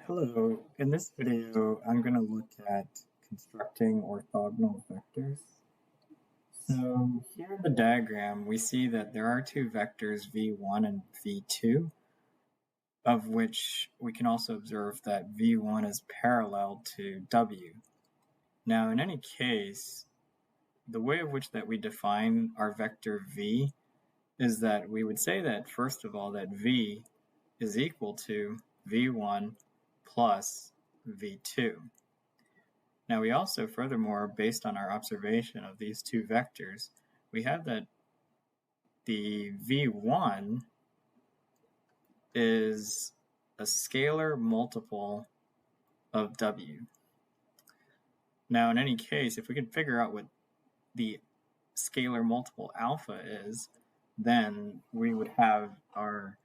Hello, in this video I'm going to look at constructing orthogonal vectors. So here in the diagram we see that there are two vectors v1 and v2, of which we can also observe that v1 is parallel to w. Now in any case, the way in which that we define our vector v is that we would say that first of all that v is equal to v1 plus v2. Now we also, furthermore, based on our observation of these two vectors, we have that the v1 is a scalar multiple of w. Now in any case, if we can figure out what the scalar multiple alpha is, then we would have our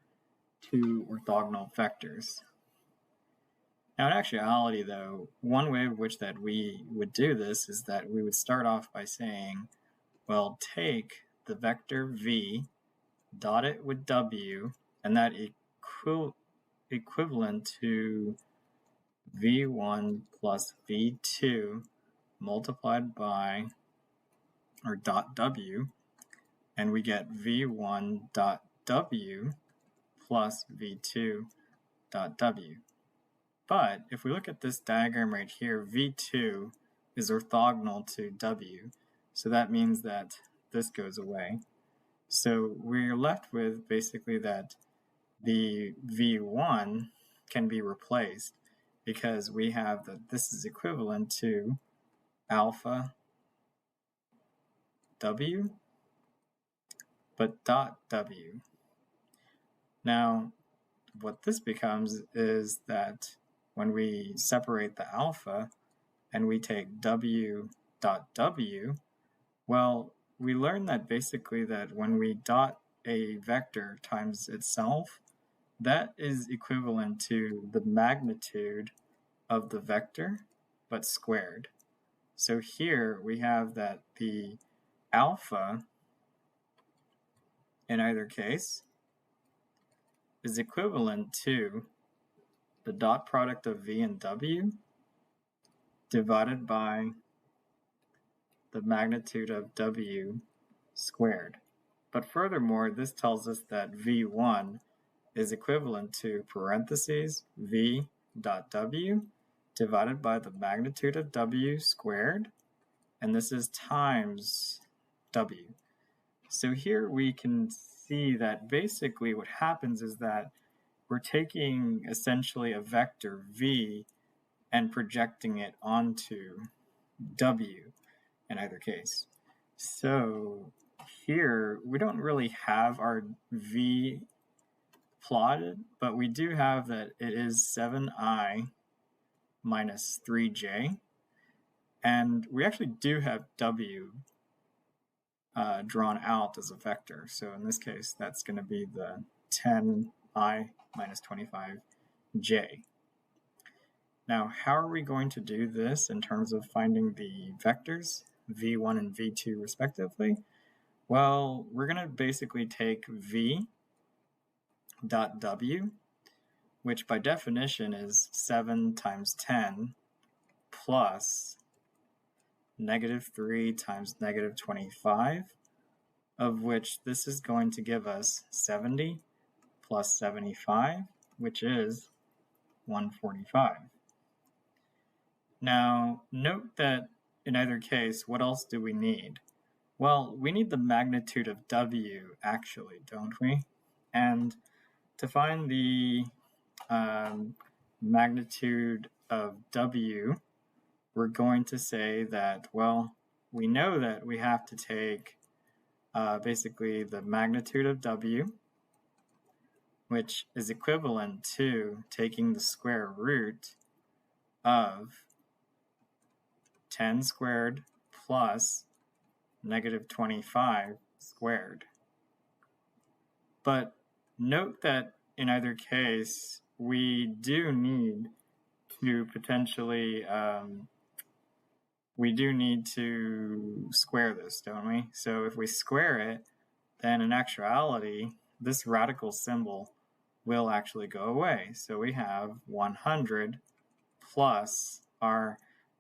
two orthogonal vectors. Now in actuality though, one way in which that we would do this is that we would start off by saying, well, take the vector v, dot it with w, and that equivalent to v1 plus v2 multiplied by our dot w, and we get v1 dot w plus v2 dot w. But if we look at this diagram right here, v2 is orthogonal to w, so that means that this goes away. So we're left with basically that the v1 can be replaced because we have that this is equivalent to alpha w, but dot w. Now, what this becomes is that when we separate the alpha and we take w dot w, well, we learn that basically that when we dot a vector times itself, that is equivalent to the magnitude of the vector, but squared. So here we have that the alpha, in either case, is equivalent to the dot product of v and w divided by the magnitude of w squared. But furthermore, this tells us that v1 is equivalent to parentheses v dot w divided by the magnitude of w squared, and this is times w. So here we can see that basically what happens is that we're taking essentially a vector v and projecting it onto w in either case. So here we don't really have our v plotted, but we do have that it is 7i minus 3j, and we actually do have w drawn out as a vector. So in this case, that's going to be the 10i minus 25j. Now, how are we going to do this in terms of finding the vectors, v1 and v2 respectively? Well, we're going to basically take v dot w, which by definition is 7 times 10 plus negative 3 times negative 25, of which this is going to give us 70 plus 75, which is 145. Now, note that in either case, what else do we need? Well, we need the magnitude of w, actually, don't we? And to find the magnitude of w, we're going to say that, well, we know that we have to take basically the magnitude of w, which is equivalent to taking the square root of 10 squared plus negative 25 squared. But note that in either case, we do need to potentially, square this, don't we? So if we square it, then in actuality, this radical symbol will actually go away. So we have 100 plus our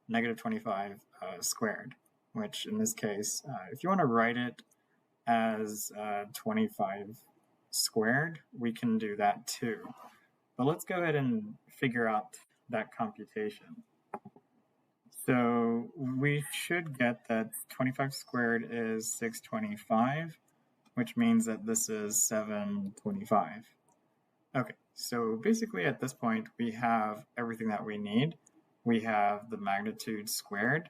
negative 25 squared, which in this case, if you want to write it as 25 squared, we can do that too. But let's go ahead and figure out that computation. So we should get that 25 squared is 625, which means that this is 725. Okay, so basically at this point, we have everything that we need. We have the magnitude squared,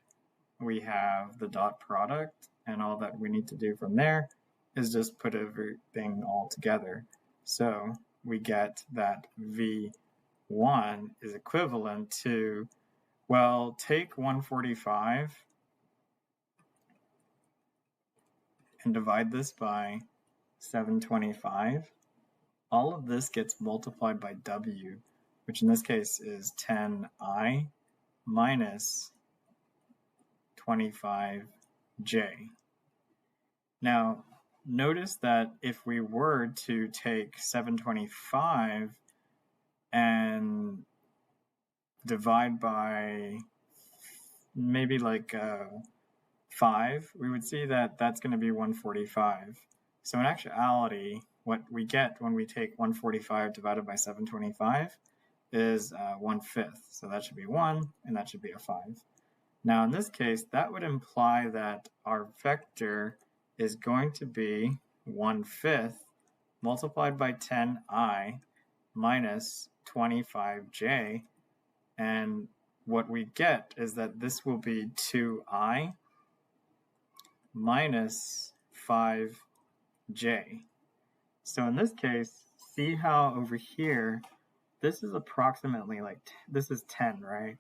we have the dot product, and all that we need to do from there is just put everything all together. So we get that V1 is equivalent to, well, take 145 and divide this by 725. All of this gets multiplied by W, which in this case is 10I minus 25J. Now, notice that if we were to take 725 and divide by maybe like 5, we would see that that's going to be 145. So in actuality, what we get when we take 145 divided by 725 is 1/5. So that should be 1, and that should be a 5. Now in this case, that would imply that our vector is going to be 1/5 multiplied by 10I minus 25J. And what we get is that this will be 2I minus 5J. So in this case, see how over here, this is approximately like, this is 10, right?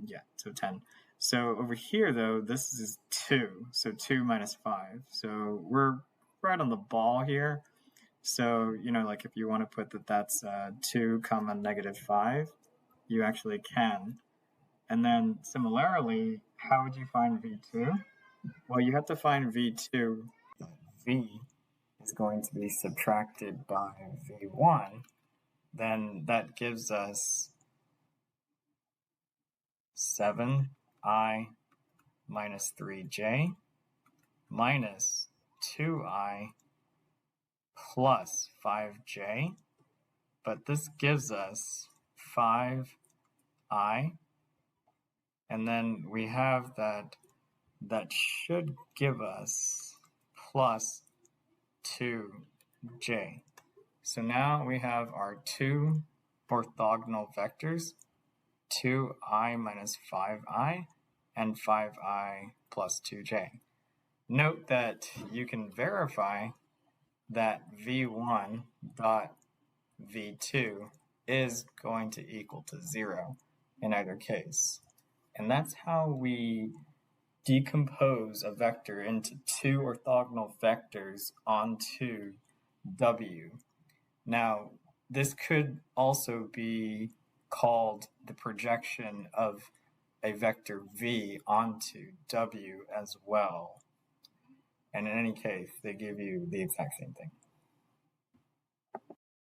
Yeah, so 10. So over here, though, this is 2. So 2 minus 5. So we're right on the ball here. So, you know, like if you want to put that that's 2 comma negative 5, you actually can. And then similarly, how would you find V2? Well, you have to find V2. V is going to be subtracted by V1. Then that gives us 7I minus 3J minus 2I plus 5J. But this gives us 5I. And then we have that should give us plus 2J. So now we have our two orthogonal vectors, 2I minus 5I and 5I plus 2J. Note that you can verify that V1 dot V2 is going to equal to 0 in either case. And that's how we decompose a vector into two orthogonal vectors onto W. Now, this could also be called the projection of a vector V onto W as well. And in any case, they give you the exact same thing.